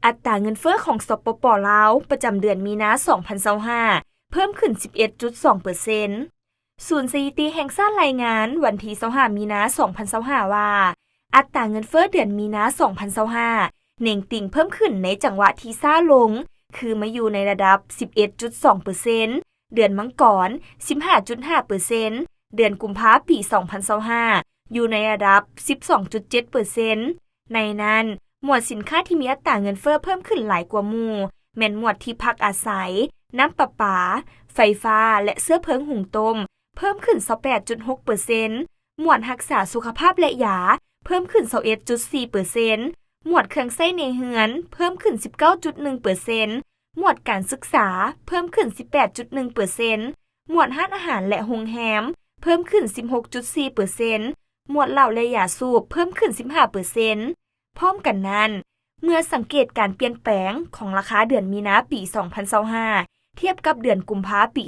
อัตราเงินเฟ้อของสปป.ลาวประจำเดือนมีนา2025เพิ่มขึ้น 11.2%ศูนย์สถิติแห่งชาติรายงานวันที่25มีนา2025ว่าอัตราเงินเฟ้อเดือนมีนา2025เน่งติ่งเพิ่มขึ้นในจังหวะที่ช้าลงคือมาอยู่ในระดับ 11.2% เดือนมังกร 15.5% เดือนกุมภาพันธ์ปี2025อยู่ในระดับ 12.7% ในนั้นหมวดสินค้าที่มีอัตราเงินเฟ้อเพิ่มขึ้นหลายกว่าหมู่แม่นหมวดที่พักอาศัยน้ำประปาไฟฟ้าและเสื้อเพิงหุงต้มเพิ่มขึ้น 28.6% หมวดรักษาสุขภาพและยาเพิ่มขึ้น 21.4%หมวดเครื่องใช้ในเรือนเพิ่มขึ้น 19.1% หมวดการศึกษาเพิ่มขึ้น 18.1% หมวดร้านอาหารและโรงแรมเพิ่มขึ้น 16.4% หมวดเหล้าและยาสูบเพิ่มขึ้น 15%พร้อมกันนั้นเมื่อสังเกตการเปลี่ยนแปลงของราคาเดือนมีนาปี2025เทียบกับเดือนกุมภาพันธ์ปี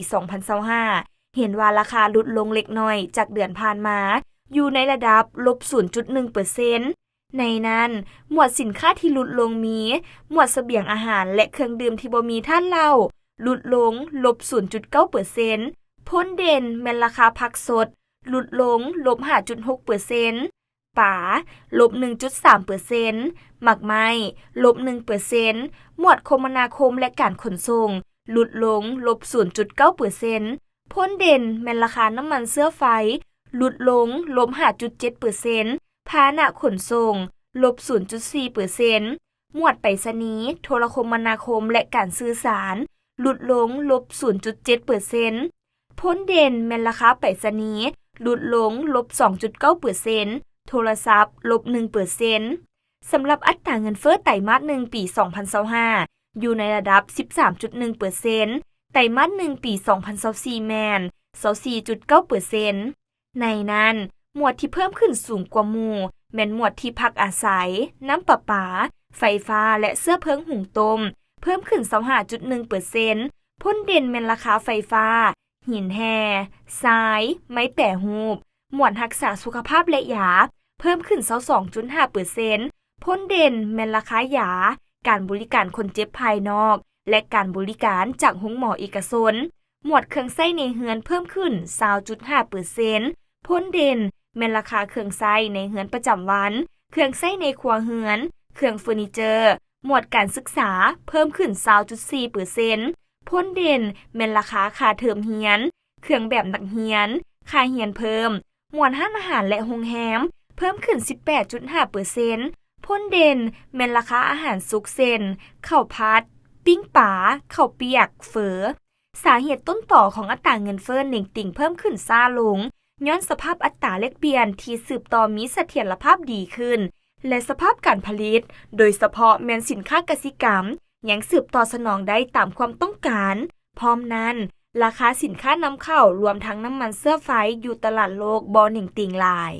2025เห็นว่าราคาลดลงเล็กน้อยจากเดือนผ่านมาอยู่ในระดับ -0.1% ในนั้นหมวดสินค้าที่ลดลงมีหมวดเสบียงอาหารและเครื่องดื่มที่บ่มีท่านเหล้าลดลง -0.9% พ้นเด่นแม่นราคาผักสดลดลง -5.6%ป๋า -1.3% หมักไม้ -1% หมวดคมนาคมและการขนส่งลดลง -0.9% พ้นเด่นแม่นราคาน้ำมันเสื้อไฟลดลง 5.7% พาหนะขนส่ง -0.4% หมวดไปรษณีย์โทรคมนาคมและการสื่อสารลดลง -0.7% พ้นเด่นแม่นราคาไปรษณีย์ลดลง 2.9% โทรศัพท์ -1% สำหรับอัตราเงินเฟ้อไตรมาส1ปี2025อยู่ในระดับ 13.1% ไตรมาส1ปี2024แม่น 24.9% ในนั้นหมวดที่เพิ่มขึ้นสูงกว่าหมู่แม่นหมวดที่พักอาศัยน้ำประปาไฟฟ้าและเสื้อเพิงหุงต้มเพิ่มขึ้น 25.1% พ้นเด่นแม่นราคาไฟฟ้าหินแห่ทรายไม้แปรรูปหมวดรักษาสุขภาพและยาเพิ่มขึ้น 22.5% พ้นเด่นแม่นราคายาการบริการคนเจ็บภายนอกและการบริการจากโรงหมอเอกชนหมวดเครื่องใช้ในเรือนเพิ่มขึ้น 20.5% พ้นเด่นแม่นราคาเครื่องใช้ในเรือนประจำวันเครื่องใช้ในครัวเรือนเครื่องเฟอร์นิเจอร์หมวดการศึกษาเพิ่มขึ้น 20.4% พ้นเด่นแม่นราคาค่าเทอมเรียนเครื่องแบบนักเรียนค่าเรียนเพิ่มหมวดร้านอาหารและโรงแรมเพิ่มขึ้น 18.5% พ้นเด่นแม่นราคาอาหารสุกเส้นข้าวผัดปิ้งป๋าข้าวเปียกเฝอสาเหตุต้นต่อของอัตราเงินเฟ้อเน่งติ่งเพิ่มขึ้นช้าลงย้อนสภาพอัตราแลกเปลี่ยนที่สืบต่อมีเสถียรภาพดีขึ้นและสภาพการผลิตโดยเฉพาะแม่นสินค้ากสิกรรมยังสืบต่อสนองได้ตามความต้องการพร้อมนั้นราคาสินค้านำเข้ารวมทั้งน้ำมันเสื้อไฟอยู่ตลาดโลกบ่เน่งติ่งหลาย